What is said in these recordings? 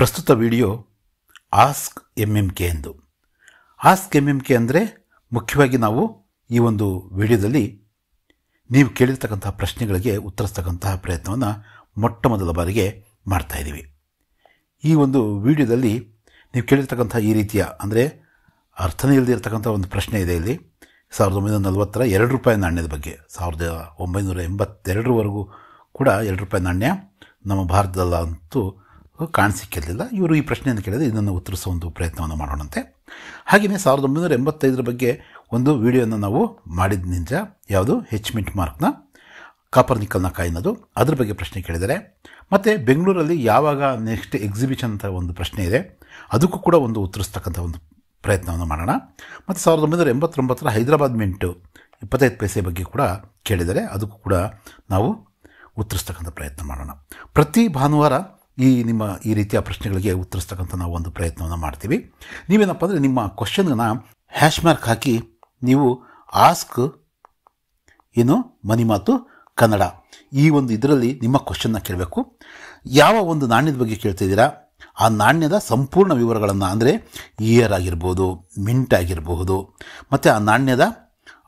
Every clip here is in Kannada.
ಪ್ರಸ್ತುತ ವಿಡಿಯೋ ಆಸ್ಕ್ MMK ಎಂದು. ಆಸ್ಕ್ MMK ಅಂದರೆ ಮುಖ್ಯವಾಗಿ ನಾವು ಈ ಒಂದು ವಿಡಿಯೋದಲ್ಲಿ ನೀವು ಕೇಳಿರ್ತಕ್ಕಂತಹ ಪ್ರಶ್ನೆಗಳಿಗೆ ಉತ್ತರಿಸ್ತಕ್ಕಂತಹ ಪ್ರಯತ್ನವನ್ನು ಮೊಟ್ಟ ಮೊದಲ ಬಾರಿಗೆ ಮಾಡ್ತಾ ಇದ್ದೀವಿ. ಈ ಒಂದು ವಿಡಿಯೋದಲ್ಲಿ ನೀವು ಕೇಳಿರ್ತಕ್ಕಂಥ ಈ ರೀತಿಯ ಅಂದರೆ ಅರ್ಥನೇ ಇಲ್ಲದಿರ್ತಕ್ಕಂಥ ಒಂದು ಪ್ರಶ್ನೆ ಇದೆ. ಇಲ್ಲಿ 1940 ₹2 ನಾಣ್ಯದ ಬಗ್ಗೆ 1982ವರೆಗೂ ಕೂಡ ₹2 ನಾಣ್ಯ ನಮ್ಮ ಭಾರತದಲ್ಲಂತೂ ಕಾಣಿಸಿಕ್ಕಿರಲಿಲ್ಲ. ಇವರು ಈ ಪ್ರಶ್ನೆಯನ್ನು ಕೇಳಿದರೆ ಇದನ್ನು ಉತ್ತರಿಸೋ ಒಂದು ಪ್ರಯತ್ನವನ್ನು ಮಾಡೋಣಂತೆ. ಹಾಗೆಯೇ 1985 ಬಗ್ಗೆ ಒಂದು ವಿಡಿಯೋನ ನಾವು ಮಾಡಿದ ನಿಜ. ಯಾವುದು? H.mint ಮಾರ್ಕ್ನ ಕಾಪರ್ ನಿಕ್ಕಲ್ನ ಕಾಯಿನ್, ಅದ್ರ ಬಗ್ಗೆ ಪ್ರಶ್ನೆ ಕೇಳಿದ್ದಾರೆ. ಮತ್ತು ಬೆಂಗಳೂರಲ್ಲಿ ಯಾವಾಗ ನೆಕ್ಸ್ಟ್ ಎಕ್ಸಿಬಿಷನ್ ಅಂತ ಒಂದು ಪ್ರಶ್ನೆ ಇದೆ, ಅದಕ್ಕೂ ಕೂಡ ಒಂದು ಉತ್ತರಿಸ್ತಕ್ಕಂಥ ಒಂದು ಪ್ರಯತ್ನವನ್ನು ಮಾಡೋಣ. ಮತ್ತು 1989 ಹೈದರಾಬಾದ್ ಮಿಂಟು 25 ಪೈಸೆ ಬಗ್ಗೆ ಕೂಡ ಕೇಳಿದರೆ ಅದಕ್ಕೂ ಕೂಡ ನಾವು ಉತ್ತರಿಸ್ತಕ್ಕಂಥ ಪ್ರಯತ್ನ ಮಾಡೋಣ. ಪ್ರತಿ ಭಾನುವಾರ ನಿಮ್ಮ ಈ ರೀತಿಯ ಪ್ರಶ್ನೆಗಳಿಗೆ ಉತ್ತರಿಸ್ತಕ್ಕಂಥ ನಾವು ಒಂದು ಪ್ರಯತ್ನವನ್ನು ಮಾಡ್ತೀವಿ. ನೀವೇನಪ್ಪ ಅಂದರೆ ನಿಮ್ಮ ಕ್ವಶನ್ನ ಹ್ಯಾಶ್ ಮಾರ್ಕ್ ಹಾಕಿ ನೀವು ಆಸ್ಕ್ ಮನಿ ಮಾತು ಕನ್ನಡ ಈ ಒಂದು ಇದರಲ್ಲಿ ನಿಮ್ಮ ಕ್ವಶನ್ನ ಕೇಳಬೇಕು. ಯಾವ ಒಂದು ನಾಣ್ಯದ ಬಗ್ಗೆ ಕೇಳ್ತಿದ್ದೀರಾ ಆ ನಾಣ್ಯದ ಸಂಪೂರ್ಣ ವಿವರಗಳನ್ನು, ಅಂದರೆ ಇಯರ್ ಆಗಿರ್ಬೋದು, ಮಿಂಟ್ ಆಗಿರಬಹುದು, ಮತ್ತು ಆ ನಾಣ್ಯದ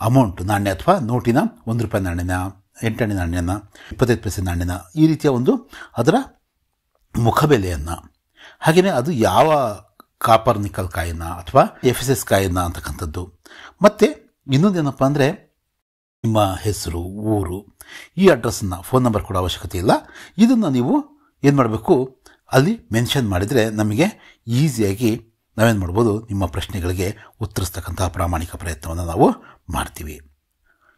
ಅಮೌಂಟ್, ನಾಣ್ಯ ಅಥವಾ ನೋಟಿನ ₹1 ನಾಣ್ಯನ, 8 ಆಣೆ ನಾಣ್ಯನ, 25 ಪೈಸೆ ನಾಣ್ಯನ, ಈ ರೀತಿಯ ಒಂದು ಅದರ ಮುಖಬೆಲೆಯನ್ನು, ಹಾಗೆಯೇ ಅದು ಯಾವ ಕಾಪರ್ ನಿಕ್ಕಲ್ ಕಾಯಿನ ಅಥವಾ FSS ಕಾಯಿನ ಅಂತಕ್ಕಂಥದ್ದು. ಮತ್ತು ಇನ್ನೊಂದೇನಪ್ಪ ಅಂದರೆ ನಿಮ್ಮ ಹೆಸರು, ಊರು, ಈ ಅಡ್ರೆಸ್ಸನ್ನು, ಫೋನ್ ನಂಬರ್ ಕೂಡ ಅವಶ್ಯಕತೆ ಇಲ್ಲ. ಇದನ್ನು ನೀವು ಏನು ಮಾಡಬೇಕು, ಅಲ್ಲಿ ಮೆನ್ಷನ್ ಮಾಡಿದರೆ ನಮಗೆ ಈಸಿಯಾಗಿ ನಾವೇನು ಮಾಡ್ಬೋದು, ನಿಮ್ಮ ಪ್ರಶ್ನೆಗಳಿಗೆ ಉತ್ತರಿಸ್ತಕ್ಕಂಥ ಪ್ರಾಮಾಣಿಕ ಪ್ರಯತ್ನವನ್ನು ನಾವು ಮಾಡ್ತೀವಿ.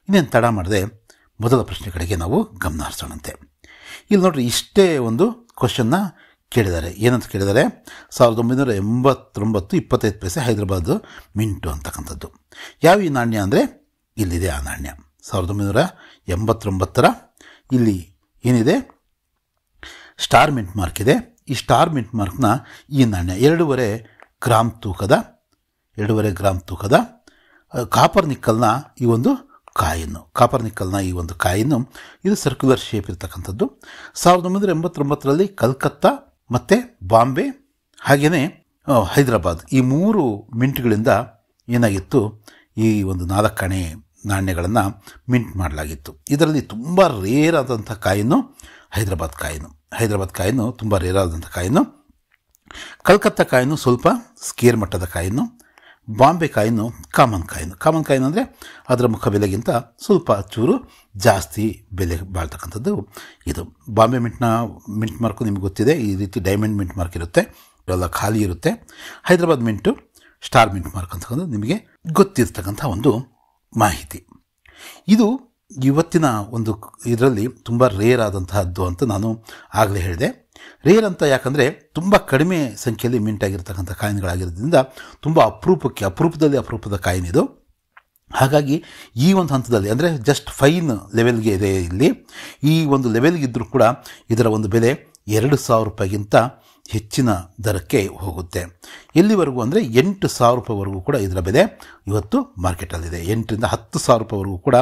ಇನ್ನೇನು ತಡ ಮಾಡದೆ ಮೊದಲ ಪ್ರಶ್ನೆ ಕಡೆಗೆ ನಾವು ಗಮನ ಹರಿಸೋಣಂತೆ. ಇಲ್ಲಿ ನೋಡ್ರಿ, ಇಷ್ಟೇ ಒಂದು ಕ್ವಶನ್ನ ಕೇಳಿದ್ದಾರೆ. ಏನಂತ ಕೇಳಿದ್ದಾರೆ? 1989 25 ಪೈಸೆ ಹೈದರಾಬಾದ್ ಮಿಂಟು ಅಂತಕ್ಕಂಥದ್ದು. ಯಾವ ಈ ನಾಣ್ಯ ಅಂದರೆ ಇಲ್ಲಿದೆ ಆ ನಾಣ್ಯ 1989 ಇಲ್ಲಿ ಏನಿದೆ, ಸ್ಟಾರ್ ಮಿಂಟ್ ಮಾರ್ಕ್ ಇದೆ. ಈ ಸ್ಟಾರ್ ಮಿಂಟ್ ಮಾರ್ಕ್ನ ಈ ನಾಣ್ಯ 2.5 ಗ್ರಾಮ್ ತೂಕದ ಕಾಪರ್ ನಿಕ್ಕಲ್ನ ಈ ಒಂದು ಕಾಯಿನ್ನು, ಕಾಪರ್ ನಿಕ್ಕಲ್ನ ಈ ಒಂದು ಕಾಯಿನ್ನು, ಇದು ಸರ್ಕ್ಯುಲರ್ ಶೇಪ್ ಇರ್ತಕ್ಕಂಥದ್ದು. 1989 ಕಲ್ಕತ್ತಾ ಮತ್ತು ಬಾಂಬೆ ಹಾಗೆಯೇ ಹೈದರಾಬಾದ್ ಈ 3 ಮಿಂಟ್ಗಳಿಂದ ಏನಾಗಿತ್ತು, ಈ ಒಂದು 4 ಆಣೆ ನಾಣ್ಯಗಳನ್ನು ಮಿಂಟ್ ಮಾಡಲಾಗಿತ್ತು. ಇದರಲ್ಲಿ ತುಂಬ ರೇರ್ ಆದಂಥ ಕಾಯಿನ್ನು ಹೈದರಾಬಾದ್ ಕಾಯಿನ್ನು ತುಂಬ ರೇರ್ ಆದಂಥ ಕಾಯಿನ್ನು. ಕಲ್ಕತ್ತಾ ಕಾಯಿನ್ನು ಸ್ವಲ್ಪ ಸ್ಕೇರ್ ಮಟ್ಟದ coin. Bombay coin common coin ಅಂದರೆ ಅದರ ಮುಖ ಬೆಲೆಗಿಂತ ಸ್ವಲ್ಪ ಚೂರು ಜಾಸ್ತಿ ಬೆಲೆ ಬಾಳ್ತಕ್ಕಂಥದ್ದು ಇದು. ಬಾಂಬೆ ಮಿಂಟ್ ಮಾರ್ಕು ನಿಮ್ಗೆ ಗೊತ್ತಿದೆ, ಈ ರೀತಿ ಡೈಮಂಡ್ ಮಿಂಟ್ ಮಾರ್ಕ್ ಇರುತ್ತೆ, ಎಲ್ಲ ಖಾಲಿ ಇರುತ್ತೆ. Hyderabad mint star mint mark ಅಂತಕ್ಕಂಥದ್ದು ನಿಮಗೆ ಗೊತ್ತಿರ್ತಕ್ಕಂಥ ಒಂದು ಮಾಹಿತಿ. ಇದು ಇವತ್ತಿನ ಒಂದು ಇದರಲ್ಲಿ ತುಂಬ ರೇರ್ ಆದಂತಹದ್ದು ಅಂತ ನಾನು ಆಗಲೇ ಹೇಳಿದೆ. ರೇರ್ ಅಂತ ಯಾಕಂದರೆ ತುಂಬ ಕಡಿಮೆ ಸಂಖ್ಯೆಯಲ್ಲಿ ಮಿಂಟ್ ಆಗಿರ್ತಕ್ಕಂಥ ಕಾಯಿನ್ಗಳಾಗಿರೋದ್ರಿಂದ ತುಂಬ ಅಪರೂಪದಲ್ಲಿ ಅಪರೂಪದ ಕಾಯಿನ್ ಇದು. ಹಾಗಾಗಿ ಈ ಒಂದು ಹಂತದಲ್ಲಿ ಅಂದರೆ ಜಸ್ಟ್ ಫೈನ್ ಲೆವೆಲ್ಗೆ ಇದೆ. ಇಲ್ಲಿ ಈ ಒಂದು ಲೆವೆಲ್ಗಿದ್ದರೂ ಕೂಡ ಇದರ ಒಂದು ಬೆಲೆ ₹2,000ಗಿಂತ ಹೆಚ್ಚಿನ ದರಕ್ಕೆ ಹೋಗುತ್ತೆ. ಎಲ್ಲಿವರೆಗೂ ಅಂದರೆ ₹8,000ವರೆಗೂ ಕೂಡ ಇದರ ಬೆಲೆ ಇವತ್ತು ಮಾರ್ಕೆಟಲ್ಲಿದೆ. 8ರಿಂದ ₹10,000ವರೆಗೂ ಕೂಡ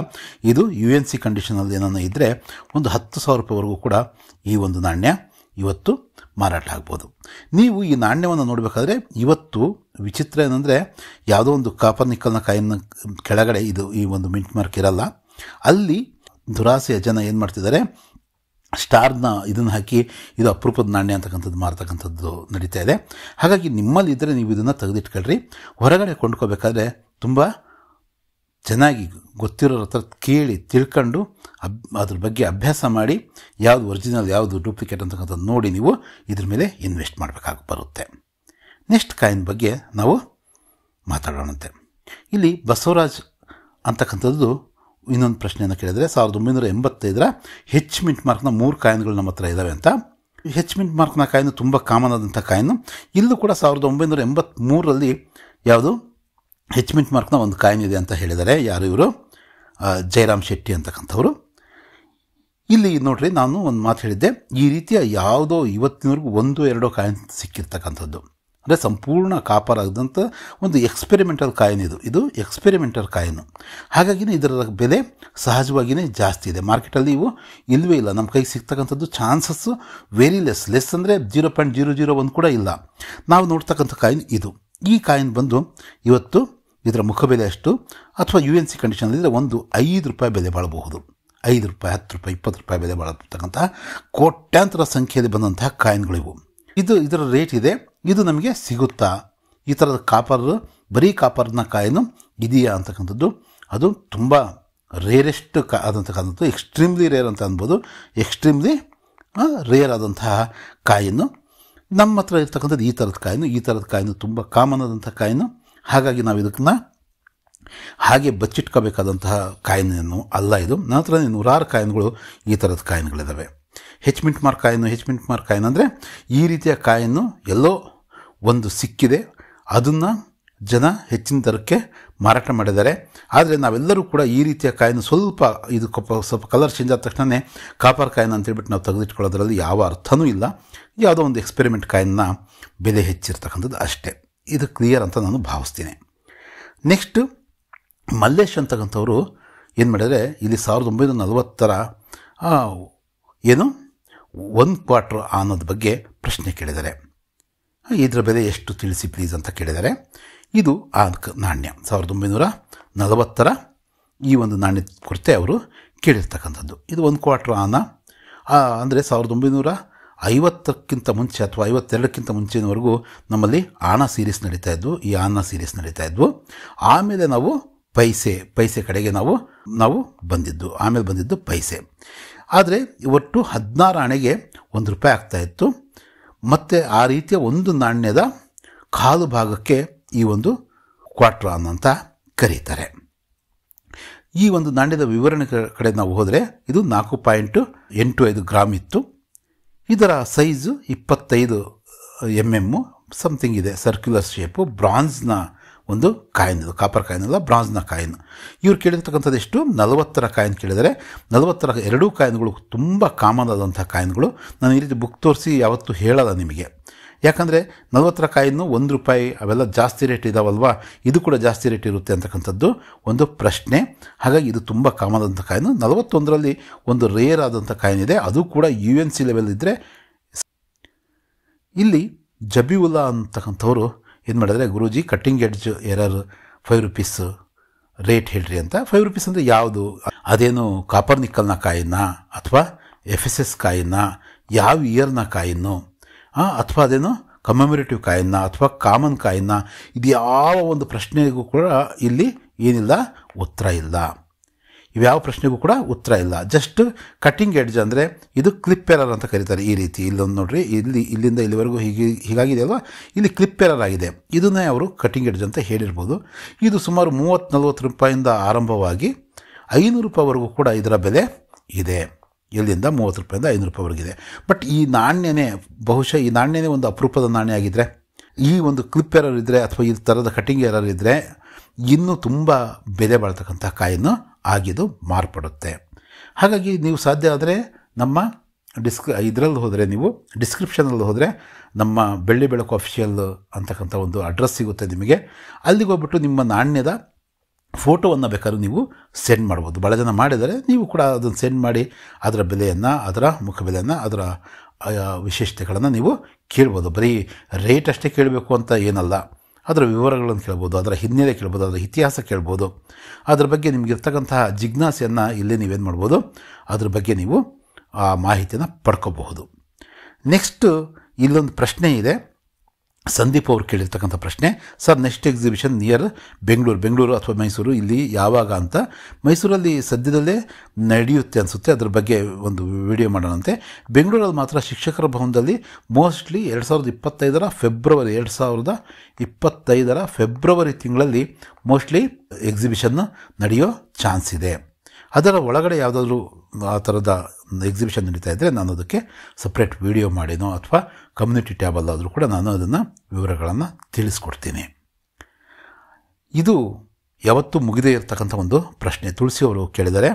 ಇದು UNC ಕಂಡೀಷನಲ್ಲಿ ಏನನ್ನ ಇದ್ದರೆ ಒಂದು ₹10,000ವರೆಗೂ ಕೂಡ ಈ ಒಂದು ನಾಣ್ಯ ಇವತ್ತು ಮಾರಾಟ ಆಗ್ಬೋದು. ನೀವು ಈ ನಾಣ್ಯವನ್ನು ನೋಡಬೇಕಾದ್ರೆ ಇವತ್ತು ವಿಚಿತ್ರ ಏನಂದರೆ, ಯಾವುದೋ ಒಂದು ಕಾಪರ್ ನಿಕ್ಕಲ್ನ ಕಾಯಿನ ಕೆಳಗಡೆ ಈ ಒಂದು ಮಿಂಟ್ ಮಾರ್ಕ್ ಇರಲ್ಲ. ಅಲ್ಲಿ ದುರಾಸೆಯ ಜನ ಏನು ಮಾಡ್ತಿದ್ದಾರೆ, ಸ್ಟಾರ್ನ ಇದನ್ನು ಹಾಕಿ ಇದು ಅಪರೂಪದ ನಾಣ್ಯ ಅಂತಕ್ಕಂಥದ್ದು ಮಾರ್ತಕ್ಕಂಥದ್ದು ನಡೀತಾ ಇದೆ. ಹಾಗಾಗಿ ನಿಮ್ಮಲ್ಲಿ ಇದ್ದರೆ ನೀವು ಇದನ್ನು ತೆಗೆದಿಟ್ಕೊಳ್ರಿ. ಹೊರಗಡೆ ಕೊಂಡ್ಕೋಬೇಕಾದ್ರೆ ತುಂಬ ಚೆನ್ನಾಗಿ ಗೊತ್ತಿರೋರ ಹತ್ರ ಕೇಳಿ ತಿಳ್ಕೊಂಡು ಅದ್ರ ಬಗ್ಗೆ ಅಭ್ಯಾಸ ಮಾಡಿ ಯಾವುದು ಒರಿಜಿನಲ್ ಯಾವುದು ಡೂಪ್ಲಿಕೇಟ್ ಅಂತಕ್ಕಂಥದ್ದು ನೋಡಿ ನೀವು ಇದ್ರ ಮೇಲೆ ಇನ್ವೆಸ್ಟ್ ಮಾಡಬೇಕಾಗಿ ಬರುತ್ತೆ. ನೆಕ್ಸ್ಟ್ ಕಾಯಿನ್ ಬಗ್ಗೆ ನಾವು ಮಾತಾಡೋಣಂತೆ. ಇಲ್ಲಿ ಬಸವರಾಜ್ ಅಂತಕ್ಕಂಥದ್ದು ಇನ್ನೊಂದು ಪ್ರಶ್ನೆಯನ್ನು ಕೇಳಿದರೆ 1985 H.mint ಮಾರ್ಕ್ನ 3 ಕಾಯಿನ್ಗಳು ನಮ್ಮ ಹತ್ರ ಇದ್ದಾವೆ ಅಂತ. H.mint ಮಾರ್ಕ್ನ ಕಾಯಿನು ತುಂಬ ಕಾಮನ್ ಆದಂಥ ಕಾಯಿನು. ಇಲ್ಲೂ ಕೂಡ 1983 ಯಾವುದು H.mint ಮಾರ್ಕ್ನ ಒಂದು ಕಾಯಿನ್ ಇದೆ ಅಂತ ಹೇಳಿದ್ದಾರೆ. ಯಾರು ಇವರು? ಜಯರಾಮ್ ಶೆಟ್ಟಿ ಅಂತಕ್ಕಂಥವ್ರು. ಇಲ್ಲಿ ನೋಡ್ರಿ, ನಾನು ಒಂದು ಮಾತು ಹೇಳಿದ್ದೆ, ಈ ರೀತಿಯ ಯಾವುದೋ ಇವತ್ತಿನವರೆಗೂ 1-2 ಕಾಯಿನ್ ಸಿಕ್ಕಿರ್ತಕ್ಕಂಥದ್ದು. ಅಂದರೆ ಸಂಪೂರ್ಣ ಕಾಪರ್ ಆದಂಥ ಒಂದು ಎಕ್ಸ್ಪೆರಿಮೆಂಟಲ್ ಕಾಯಿನ್ ಇದು ಎಕ್ಸ್ಪೆರಿಮೆಂಟಲ್ ಕಾಯಿನು. ಹಾಗಾಗಿನೇ ಇದರ ಬೆಲೆ ಸಹಜವಾಗಿಯೇ ಜಾಸ್ತಿ ಇದೆ. ಮಾರ್ಕೆಟಲ್ಲಿ ಇವು ಇಲ್ಲವೇ ಇಲ್ಲ. ನಮ್ಮ ಕೈಗೆ ಸಿಗ್ತಕ್ಕಂಥದ್ದು ಚಾನ್ಸಸ್ಸು ವೆರಿ ಲೆಸ್ ಅಂದರೆ 0.001 ಕೂಡ ಇಲ್ಲ. ನಾವು ನೋಡ್ತಕ್ಕಂಥ ಕಾಯಿನ್ ಇದು. ಈ ಕಾಯಿನ್ ಬಂದು ಇವತ್ತು ಇದರ ಮುಖಬೆಲೆ ಅಷ್ಟು ಅಥವಾ UNC ಕಂಡೀಷನಲ್ಲಿದ್ದರೆ ಒಂದು ₹5 ಬೆಲೆ ಬಾಳಬಹುದು. ₹5, ₹10, ₹20 ಬೆಲೆ ಬಾಳತಕ್ಕಂತಹ ಕೋಟ್ಯಾಂತರ ಸಂಖ್ಯೆಯಲ್ಲಿ ಬಂದಂತಹ ಕಾಯಿನ್ಗಳಿವು. ಇದರ ರೇಟ್ ಇದೆ. ಇದು ನಮಗೆ ಸಿಗುತ್ತಾ? ಈ ಥರದ ಬರೀ ಕಾಪರ್ನ ಕಾಯಿನು ಇದೆಯಾ ಅಂತಕ್ಕಂಥದ್ದು ಅದು ತುಂಬ ರೇರೆಸ್ಟ್ ಆದಂತಕ್ಕಂಥದ್ದು. ಎಕ್ಸ್ಟ್ರೀಮ್ಲಿ ರೇರ್ ಅಂತ ಅನ್ಬೋದು. ಎಕ್ಸ್ಟ್ರೀಮ್ಲಿ ರೇರ್ ಆದಂತಹ ಕಾಯಿನು ನಮ್ಮ ಹತ್ರ ಇರ್ತಕ್ಕಂಥದ್ದು ಈ ಥರದ ಕಾಯಿನು ತುಂಬ ಕಾಮನ್ ಆದಂಥ ಕಾಯಿನು. ಹಾಗಾಗಿ ನಾವು ಇದನ್ನು ಹಾಗೆ ಬಚ್ಚಿಟ್ಕೋಬೇಕಾದಂತಹ ಕಾಯಿನು ಅಲ್ಲ ಇದು. ನಂತರ ನೂರಾರು ಕಾಯಿನ್ಗಳು ಈ ಥರದ ಕಾಯಿನ್ಗಳಿದ್ದಾವೆ. ಹೆಚ್ ಮಿಂಟ್ ಮಾರ್ಕ್ ಕಾಯಿನ್ ಅಂದರೆ ಈ ರೀತಿಯ ಕಾಯಿನ್ನು ಎಲ್ಲೋ ಒಂದು ಸಿಕ್ಕಿದೆ, ಅದನ್ನು ಜನ ಹೆಚ್ಚಿನ ದರಕ್ಕೆ ಮಾರಾಟ ಮಾಡಿದ್ದಾರೆ. ಆದರೆ ನಾವೆಲ್ಲರೂ ಕೂಡ ಈ ರೀತಿಯ ಕಾಯಿನು ಸ್ವಲ್ಪ ಕಲರ್ ಚೇಂಜ್ ಆದ ತಕ್ಷಣ ಕಾಪರ್ ಕಾಯಿನ್ ಅಂತೇಳ್ಬಿಟ್ಟು ನಾವು ತೆಗೆದಿಟ್ಕೊಳ್ಳೋದ್ರಲ್ಲಿ ಯಾವ ಅರ್ಥನೂ ಇಲ್ಲ. ಯಾವುದೋ ಒಂದು ಎಕ್ಸ್ಪೆರಿಮೆಂಟ್ ಕಾಯಿನ್ನ ಬೆಲೆ ಹೆಚ್ಚಿರ್ತಕ್ಕಂಥದ್ದು ಅಷ್ಟೇ. ಇದು ಕ್ಲಿಯರ್ ಅಂತ ನಾನು ಭಾವಿಸ್ತೀನಿ. ನೆಕ್ಸ್ಟ್ ಮಲ್ಲೇಶ್ ಅಂತಕ್ಕಂಥವ್ರು ಏನು ಮಾಡಿದರೆ ಇಲ್ಲಿ 1940 1 ಕ್ವಾರ್ಟರ್ ಅನ್ನೋದ ಬಗ್ಗೆ ಪ್ರಶ್ನೆ ಕೇಳಿದ್ದಾರೆ. ಇದರ ಬೆಲೆ ಎಷ್ಟು ತಿಳಿಸಿ ಪ್ಲೀಸ್ ಅಂತ ಕೇಳಿದ್ದಾರೆ. ಇದು ಆ ನಾಣ್ಯ 1940 ಈ ಒಂದು ನಾಣ್ಯದ ಕುರಿತೆ ಅವರು ಕೇಳಿರ್ತಕ್ಕಂಥದ್ದು. ಇದು 1 ಕ್ವಾರ್ಟರ್ ಅಂದರೆ 1950ಕ್ಕಿಂತ ಮುಂಚೆ ಅಥವಾ 52ಕ್ಕಿಂತ ಮುಂಚಿನವರೆಗೂ ನಮ್ಮಲ್ಲಿ ಆನಾ ಸೀರೀಸ್ ನಡೀತಾ ಇದ್ವು. ಆಮೇಲೆ ನಾವು ಪೈಸೆ ಕಡೆಗೆ ನಾವು ಬಂದಿದ್ದು ಪೈಸೆ. ಆದರೆ ಒಟ್ಟು 16 ಆಣೆಗೆ ₹1 ಆಗ್ತಾಯಿತ್ತು. ಮತ್ತು ಆ ರೀತಿಯ ಒಂದು ನಾಣ್ಯದ ಕಾಲು ಭಾಗಕ್ಕೆ ಈ ಒಂದು ಕ್ವಾರ್ಟರ್ ಅಂತ ಕರೀತಾರೆ. ಈ ಒಂದು ನಾಣ್ಯದ ವಿವರಣೆ ಕಡೆ ನಾವು ಹೋದರೆ ಇದು 4.85 ಗ್ರಾಮ್ ಇತ್ತು. ಇದರ ಸೈಜು 25 mm ಸಮಥಿಂಗ್ ಇದೆ. Circular shape. ಬ್ರಾನ್ಸ್ನ ಒಂದು ಕಾಯಿನ್ ಇದು. ಕಾಪರ್ ಕಾಯಿನ್ ಅಲ್ಲ, ಬ್ರಾನ್ಸ್ನ ಕಾಯಿನ್. ಇವ್ರು ಕೇಳಿರ್ತಕ್ಕಂಥದ್ದು ಎಷ್ಟು? 40 ಕಾಯಿನ್ ಕೇಳಿದರೆ 40 ಎರಡೂ ಕಾಯಿನ್ಗಳು ತುಂಬ ಕಾಮನ್ ಆದಂಥ ಕಾಯಿನ್ಗಳು. ನಾನು ಈ ರೀತಿ ಬುಕ್ ತೋರಿಸಿ ಯಾವತ್ತೂ ಹೇಳಲ್ಲ ನಿಮಗೆ. ಯಾಕಂದರೆ 40 ಕಾಯಿನ್ನು ₹1 ಅವೆಲ್ಲ ಜಾಸ್ತಿ ರೇಟ್ ಇದಾವಲ್ವಾ, ಇದು ಕೂಡ ಜಾಸ್ತಿ ರೇಟ್ ಇರುತ್ತೆ ಅಂತಕ್ಕಂಥದ್ದು ಒಂದು ಪ್ರಶ್ನೆ. ಹಾಗಾಗಿ ಇದು ತುಂಬ ಕಾಮನ್ ಆದಂಥ ಕಾಯಿನು. 41ರಲ್ಲಿ ಒಂದು ರೇರ್ ಆದಂಥ ಕಾಯಿನ್ ಇದೆ, ಅದು ಕೂಡ UNC ಲೆವೆಲ್ ಇದ್ದರೆ. ಇಲ್ಲಿ ಜಬೀವುಲ್ಲಾ ಅಂತಕ್ಕಂಥವ್ರು ಏನು ಮಾಡಿದ್ರೆ, Guruji cutting edge error ₹5 rate ಹೇಳ್ರಿ ಅಂತ. ₹5 ಅಂದರೆ ಯಾವುದು? ಅದೇನು ಕಾಪರ್ ನಿಕ್ಕಲ್ನ ಕಾಯಿನ್ನ ಅಥವಾ FSS ಕಾಯಿನ್ನ, ಯಾವ ಇಯರ್ನ ಕಾಯಿನ್ನು, ಅಥವಾ ಅದೇನು ಕಮೆಮೊರೇಟಿವ್ ಕಾಯಿನ್ನ ಅಥವಾ ಕಾಮನ್ ಕಾಯಿನ್ನ? ಇದು ಯಾವ ಒಂದು ಪ್ರಶ್ನೆಗೂ ಕೂಡ ಇಲ್ಲಿ ಏನಿಲ್ಲ, ಉತ್ತರ ಇಲ್ಲ. ಇವ್ಯಾವ ಪ್ರಶ್ನೆಗೂ ಕೂಡ ಉತ್ತರ ಇಲ್ಲ. ಜಸ್ಟ್ ಕಟ್ಟಿಂಗ್ ಎಡ್ಜ್ ಅಂದರೆ ಇದು ಕ್ಲಿಪ್ ಎರರ್ ಅಂತ ಕರೀತಾರೆ. ಈ ರೀತಿ ಇಲ್ಲೊಂದು ನೋಡ್ರಿ, ಇಲ್ಲಿಂದ ಇಲ್ಲಿವರೆಗೂ ಹೀಗಾಗಿದೆ ಅಲ್ವಾ, ಇಲ್ಲಿ ಕ್ಲಿಪ್ ಎರರ್ ಆಗಿದೆ. ಇದನ್ನೇ ಅವರು ಕಟ್ಟಿಂಗ್ ಎಡ್ಜ್ ಅಂತ ಹೇಳಿರ್ಬೋದು. ಇದು ಸುಮಾರು ₹30-40 ಆರಂಭವಾಗಿ ₹500ವರೆಗೂ ಕೂಡ ಇದರ ಬೆಲೆ ಇದೆ. ಇಲ್ಲಿಂದ ₹30 ₹500ವರೆಗಿದೆ. ಬಟ್ ಈ ನಾಣ್ಯನೇ ಬಹುಶಃ ಈ ನಾಣ್ಯನೇ ಒಂದು ಅಪರೂಪದ ನಾಣ್ಯ ಆಗಿದ್ದರೆ, ಈ ಒಂದು ಕ್ಲಿಪ್ ಎರರ್ ಇದ್ದರೆ ಅಥವಾ ಈ ಥರದ ಕಟ್ಟಿಂಗ್ ಎರರ್ ಇದ್ದರೆ ಇನ್ನೂ ತುಂಬ ಬೆಲೆ ಬಾಳ್ತಕ್ಕಂಥ ಕಾಯಿನ್ನು ಆಗಿದು ಮಾರ್ಪಡುತ್ತೆ. ಹಾಗಾಗಿ ನೀವು ಸಾಧ್ಯ ಆದರೆ ನಮ್ಮ ಇದರಲ್ಲಿ ಹೋದರೆ, ನೀವು ಡಿಸ್ಕ್ರಿಪ್ಷನಲ್ಲಿ ಹೋದರೆ ನಮ್ಮ ಬೆಳ್ಳಿ ಬೆಳಕು ಅಫಿಷಿಯಲ್ ಅಂತಕ್ಕಂಥ ಒಂದು ಅಡ್ರೆಸ್ ಸಿಗುತ್ತೆ ನಿಮಗೆ. ಅಲ್ಲಿಗೆ ಹೋಗ್ಬಿಟ್ಟು ನಿಮ್ಮ ನಾಣ್ಯದ ಫೋಟೋವನ್ನು ಬೇಕಾದ್ರೂ ನೀವು ಸೆಂಡ್ ಮಾಡ್ಬೋದು. ಭಾಳ ಜನ ಮಾಡಿದರೆ ನೀವು ಕೂಡ ಅದನ್ನು ಸೆಂಡ್ ಮಾಡಿ ಅದರ ಬೆಲೆಯನ್ನು, ಅದರ ಮುಖಬೆಲೆಯನ್ನು, ಅದರ ವಿಶೇಷತೆಗಳನ್ನು ನೀವು ಕೇಳ್ಬೋದು. ಬರೀ ರೇಟ್ ಅಷ್ಟೇ ಕೇಳಬೇಕು ಅಂತ ಏನಲ್ಲ, ಅದರ ವಿವರಗಳನ್ನು ಕೇಳ್ಬೋದು, ಅದರ ಹಿನ್ನೆಲೆ ಕೇಳ್ಬೋದು, ಅದರ ಇತಿಹಾಸ ಕೇಳ್ಬೋದು. ಅದರ ಬಗ್ಗೆ ನಿಮಗಿರ್ತಕ್ಕಂತಹ ಜಿಜ್ಞಾಸೆಯನ್ನು ಇಲ್ಲಿ ನೀವೇನು ಮಾಡ್ಬೋದು, ಅದ್ರ ಬಗ್ಗೆ ನೀವು ಆ ಮಾಹಿತಿಯನ್ನು ಪಡ್ಕೋಬಹುದು. ನೆಕ್ಸ್ಟ್ ಇಲ್ಲೊಂದು ಪ್ರಶ್ನೆ ಇದೆ, ಸಂದೀಪ್ ಅವರು ಕೇಳಿರ್ತಕ್ಕಂಥ ಪ್ರಶ್ನೆ. Sir, next exhibition near Bengaluru ಅಥವಾ ಮೈಸೂರು, ಇಲ್ಲಿ ಯಾವಾಗ ಅಂತ? ಮೈಸೂರಲ್ಲಿ ಸದ್ಯದಲ್ಲೇ ನಡೆಯುತ್ತೆ ಅನಿಸುತ್ತೆ, ಅದ್ರ ಬಗ್ಗೆ ಒಂದು ವಿಡಿಯೋ ಮಾಡೋಣಂತೆ. ಬೆಂಗಳೂರಲ್ಲಿ ಮಾತ್ರ ಶಿಕ್ಷಕರ ಭವನದಲ್ಲಿ ಮೋಸ್ಟ್ಲಿ 2025 ಫೆಬ್ರವರಿ ತಿಂಗಳಲ್ಲಿ ಮೋಸ್ಟ್ಲಿ ಎಕ್ಸಿಬಿಷನ್ ನಡೆಯೋ ಚಾನ್ಸ್ ಇದೆ. ಅದರ ಒಳಗಡೆ ಯಾವುದಾದ್ರೂ ಆ ಥರದ ಎಕ್ಸಿಬಿಷನ್ ನಡೀತಾ ಇದ್ದರೆ ನಾನು ಅದಕ್ಕೆ ಸಪ್ರೇಟ್ ವಿಡಿಯೋ ಮಾಡಿನೋ ಅಥವಾ ಕಮ್ಯುನಿಟಿ ಟ್ಯಾಬಲ್ಲಾದರೂ ಕೂಡ ನಾನು ಅದನ್ನು ವಿವರಗಳನ್ನು ತಿಳಿಸ್ಕೊಡ್ತೀನಿ. ಇದು ಯಾವತ್ತೂ ಮುಗಿದೇ ಇರತಕ್ಕಂಥ ಒಂದು ಪ್ರಶ್ನೆ. ತುಳಸಿಯವರು ಕೇಳಿದ್ದಾರೆ,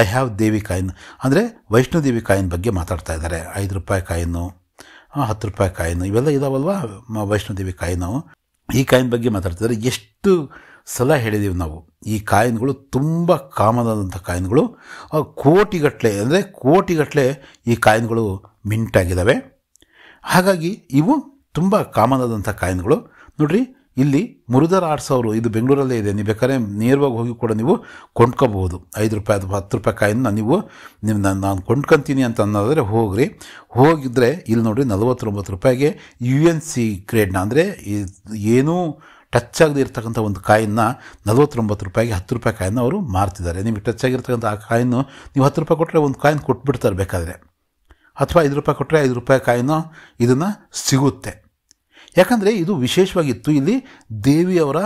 ಐ ಹ್ಯಾವ್ ದೇವಿ ಕಾಯಿನ್ ಅಂದರೆ ವೈಷ್ಣೋದೇವಿ ಕಾಯಿನ್ ಬಗ್ಗೆ ಮಾತಾಡ್ತಾ ಇದ್ದಾರೆ. ₹5 ಕಾಯಿನ್ನು, 10 ರೂಪಾಯಿ ಕಾಯಿನು ಇವೆಲ್ಲ ಇದಾವಲ್ವಾ ವೈಷ್ಣೋದೇವಿ ಕಾಯಿನು. ಈ ಕಾಯಿನ ಬಗ್ಗೆ ಮಾತಾಡ್ತಿದ್ದಾರೆ. ಎಷ್ಟು ಸಲ ಹೇಳಿದ್ದೀವಿ ನಾವು, ಈ ಕಾಯಿನ್ಗಳು ತುಂಬ ಕಾಮನಾದಂಥ ಕಾಯಿನ್ಗಳು. ಕೋಟಿಗಟ್ಟಲೆ ಈ ಕಾಯಿನ್ಗಳು ಮಿಂಟಾಗಿದ್ದಾವೆ. ಹಾಗಾಗಿ ಇವು ತುಂಬ ಕಾಮನಾದಂಥ ಕಾಯಿನ್ಗಳು. ನೋಡ್ರಿ, ಇಲ್ಲಿ ಮುರುದರ್ ಆರ್ಟ್ಸ್ ಅವರು, ಇದು ಬೆಂಗಳೂರಲ್ಲೇ ಇದೆ, ನೀವು ಬೇಕಾದ್ರೆ ನೇರವಾಗಿ ಹೋಗಿ ಕೂಡ ನೀವು ಕೊಂಡ್ಕೋಬಹುದು. 5 ರೂಪಾಯಿ ಅಥವಾ 10 ರೂಪಾಯಿ ಕಾಯಿನ ನೀವು ನಾನು ಕೊಂಡ್ಕೊತೀನಿ ಅಂತ ಅನ್ನೋದಾದರೆ ಹೋಗಿದ್ರೆ ಇಲ್ಲಿ ನೋಡಿರಿ 49 ರೂಪಾಯಿಗೆ UNC ಗ್ರೇಡ್ನ, ಅಂದರೆ ಏನೂ ಟಚ್ ಆಗದೆ ಇರ್ತಕ್ಕಂಥ ಒಂದು ಕಾಯಿನ 49 ರೂಪಾಯಿಗೆ 10 ರೂಪಾಯಿ ಕಾಯಿನ ಅವರು ಮಾರ್ತಿದ್ದಾರೆ. ನಿಮಗೆ ಟಚ್ ಆಗಿರ್ತಕ್ಕಂಥ ಆ ಕಾಯಿನು ನೀವು 10 ರೂಪಾಯಿ ಕೊಟ್ಟರೆ ಒಂದು ಕಾಯಿನ್ ಕೊಟ್ಬಿಡ್ತಾರೆ ಬೇಕಾದರೆ, ಅಥವಾ 5 ರೂಪಾಯಿ ಕೊಟ್ಟರೆ 5 ರೂಪಾಯಿ ಕಾಯಿನೋ ಇದನ್ನು ಸಿಗುತ್ತೆ. ಯಾಕಂದರೆ ಇದು ವಿಶೇಷವಾಗಿತ್ತು. ಇಲ್ಲಿ ದೇವಿಯವರ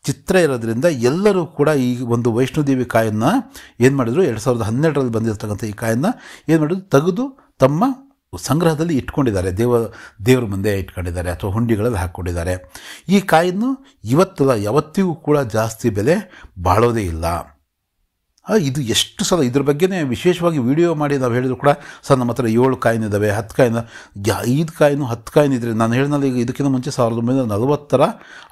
ಚಿತ್ರ ಇರೋದ್ರಿಂದ ಎಲ್ಲರೂ ಕೂಡ ಈ ಒಂದು ವೈಷ್ಣೋದೇವಿ ಕಾಯನ್ನು ಏನು ಮಾಡಿದ್ರು, 2012ರಲ್ಲಿ ಬಂದಿರತಕ್ಕಂಥ ಈ ಕಾಯನ್ನು ಏನು ಮಾಡಿದ್ರು, ತೆಗೆದು ತಮ್ಮ ಸಂಗ್ರಹದಲ್ಲಿ ಇಟ್ಕೊಂಡಿದ್ದಾರೆ. ದೇವರ ಮುಂದೆ ಇಟ್ಕೊಂಡಿದ್ದಾರೆ ಅಥವಾ ಹುಂಡಿಗಳಲ್ಲಿ ಹಾಕ್ಕೊಂಡಿದ್ದಾರೆ. ಈ ಕಾಯನ್ನು ಯಾವತ್ತಿಗೂ ಕೂಡ ಜಾಸ್ತಿ ಬೆಲೆ ಬಾಳೋದೇ ಇಲ್ಲ. ಇದು ಎಷ್ಟು ಸಲ ಇದ್ರ ಬಗ್ಗೆನೇ ವಿಶೇಷವಾಗಿ ವಿಡಿಯೋ ಮಾಡಿ ನಾವು ಹೇಳಿದ್ರು ಕೂಡ, ಸರ್ ನಮ್ಮ ಹತ್ರ 7 ಕಾಯಿನ್ ಇದ್ದಾವೆ, 10 ಕಾಯಿನ್, 5 ಕಾಯಿನು 10 ಕಾಯಿನ್ ಇದ್ರೆ, ನಾನು ಹೇಳಿದ್ನಲ್ಲ ಈಗ ಇದಕ್ಕಿಂತ ಮುಂಚೆ 1940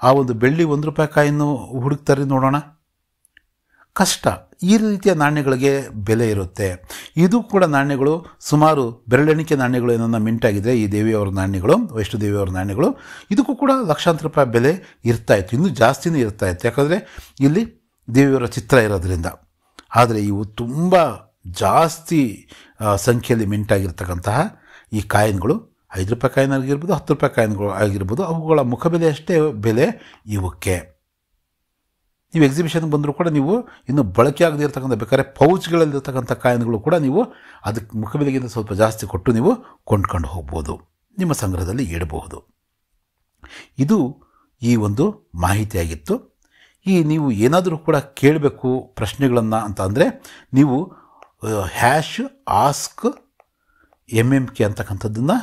ಆ ಒಂದು ಬೆಳ್ಳಿ 1 ರೂಪಾಯಿ ಕಾಯಿನ್ನು ಹುಡುಕ್ತಾರೆ ನೋಡೋಣ. ಕಷ್ಟ. ಈ ರೀತಿಯ ನಾಣ್ಯಗಳಿಗೆ ಬೆಲೆ ಇರುತ್ತೆ. ಇದು ಕೂಡ ನಾಣ್ಯಗಳು ಸುಮಾರು ಬೆರಳೆಣಿಕೆ ನಾಣ್ಯಗಳು ಏನನ್ನ ಮಿಂಟಾಗಿದ್ದರೆ ಈ ದೇವಿಯವರ ನಾಣ್ಯಗಳು, ವೈಷ್ಣೋದೇವಿಯವರ ನಾಣ್ಯಗಳು, ಇದಕ್ಕೂ ಕೂಡ ಲಕ್ಷಾಂತರ ರೂಪಾಯಿ ಬೆಲೆ ಇರ್ತಾಯಿತ್ತು, ಇನ್ನೂ ಜಾಸ್ತಿನೇ ಇರ್ತಾಯಿತ್ತು. ಯಾಕಂದರೆ ಇಲ್ಲಿ ದೇವಿಯವರ ಚಿತ್ರ ಇರೋದ್ರಿಂದ. ಆದರೆ ಇವು ತುಂಬ ಜಾಸ್ತಿ ಸಂಖ್ಯೆಯಲ್ಲಿ ಮಿಂಟಾಗಿರ್ತಕ್ಕಂತಹ ಈ ಕಾಯಿನ್ಗಳು 5 ರೂಪಾಯಿ ಕಾಯಿನ್ ಆಗಿರ್ಬೋದು, 10 ರೂಪಾಯಿ ಕಾಯಿನ್ಗಳು ಆಗಿರ್ಬೋದು, ಅವುಗಳ ಮುಖಬೆಲೆ ಅಷ್ಟೇ ಬೆಲೆ ಇವಕ್ಕೆ. ನೀವು ಎಕ್ಸಿಬಿಷನ್ಗೆ ಬಂದರೂ ಕೂಡ ನೀವು ಇನ್ನು ಬಳಕೆ ಆಗದೇ ಇರತಕ್ಕಂಥ ಬೇಕಾದ್ರೆ ಪೌಚ್ಗಳಲ್ಲಿರ್ತಕ್ಕಂಥ ಕಾಯಿನ್ಗಳು ಕೂಡ ನೀವು ಅದಕ್ಕೆ ಮುಖಬೆಲೆಗಿಂತ ಸ್ವಲ್ಪ ಜಾಸ್ತಿ ಕೊಟ್ಟು ನೀವು ಕೊಂಡ್ಕೊಂಡು ಹೋಗ್ಬೋದು, ನಿಮ್ಮ ಸಂಗ್ರಹದಲ್ಲಿ ಇಡಬಹುದು. ಇದು ಈ ಒಂದು ಮಾಹಿತಿಯಾಗಿತ್ತು. ನೀವು ಏನಾದರೂ ಕೂಡ ಕೇಳಬೇಕು ಪ್ರಶ್ನೆಗಳನ್ನು ಅಂತ ಅಂದರೆ ನೀವು #AskMMK ಅಂತಕ್ಕಂಥದ್ದನ್ನು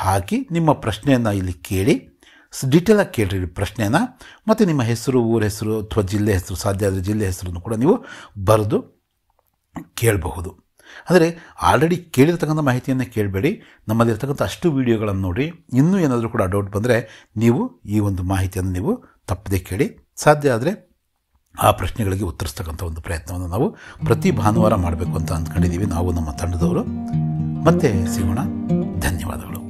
ಹಾಕಿ ನಿಮ್ಮ ಪ್ರಶ್ನೆಯನ್ನು ಇಲ್ಲಿ ಕೇಳಿ, ಡೀಟೇಲಾಗಿ ಕೇಳಿರಿ ಪ್ರಶ್ನೆಯನ್ನು. ಮತ್ತು ನಿಮ್ಮ ಹೆಸರು, ಊರ ಹೆಸರು ಅಥವಾ ಜಿಲ್ಲೆ ಹೆಸರು, ಸಾಧ್ಯ ಆದರೆ ಜಿಲ್ಲೆ ಹೆಸರನ್ನು ಕೂಡ ನೀವು ಬರೆದು ಕೇಳಬಹುದು. ಅಂದರೆ ಆಲ್ರೆಡಿ ಕೇಳಿರ್ತಕ್ಕಂಥ ಮಾಹಿತಿಯನ್ನು ಕೇಳಬೇಡಿ, ನಮ್ಮಲ್ಲಿರ್ತಕ್ಕಂಥ ಅಷ್ಟು ವಿಡಿಯೋಗಳನ್ನು ನೋಡಿ. ಇನ್ನೂ ಏನಾದರೂ ಕೂಡ ಡೌಟ್ ಬಂದರೆ ನೀವು ಈ ಒಂದು ಮಾಹಿತಿಯನ್ನು ನೀವು ತಪ್ಪದೆ ಕೇಳಿ. ಸಾಧ್ಯ ಆದರೆ ಆ ಪ್ರಶ್ನೆಗಳಿಗೆ ಉತ್ತರಿಸ್ತಕ್ಕಂಥ ಒಂದು ಪ್ರಯತ್ನವನ್ನು ನಾವು ಪ್ರತಿ ಭಾನುವಾರ ಮಾಡಬೇಕು ಅಂತ ಅಂದ್ಕೊಂಡಿದ್ದೀವಿ, ನಾವು ನಮ್ಮ ತಂಡದವರು. ಮತ್ತೆ ಸಿಗೋಣ. ಧನ್ಯವಾದಗಳು.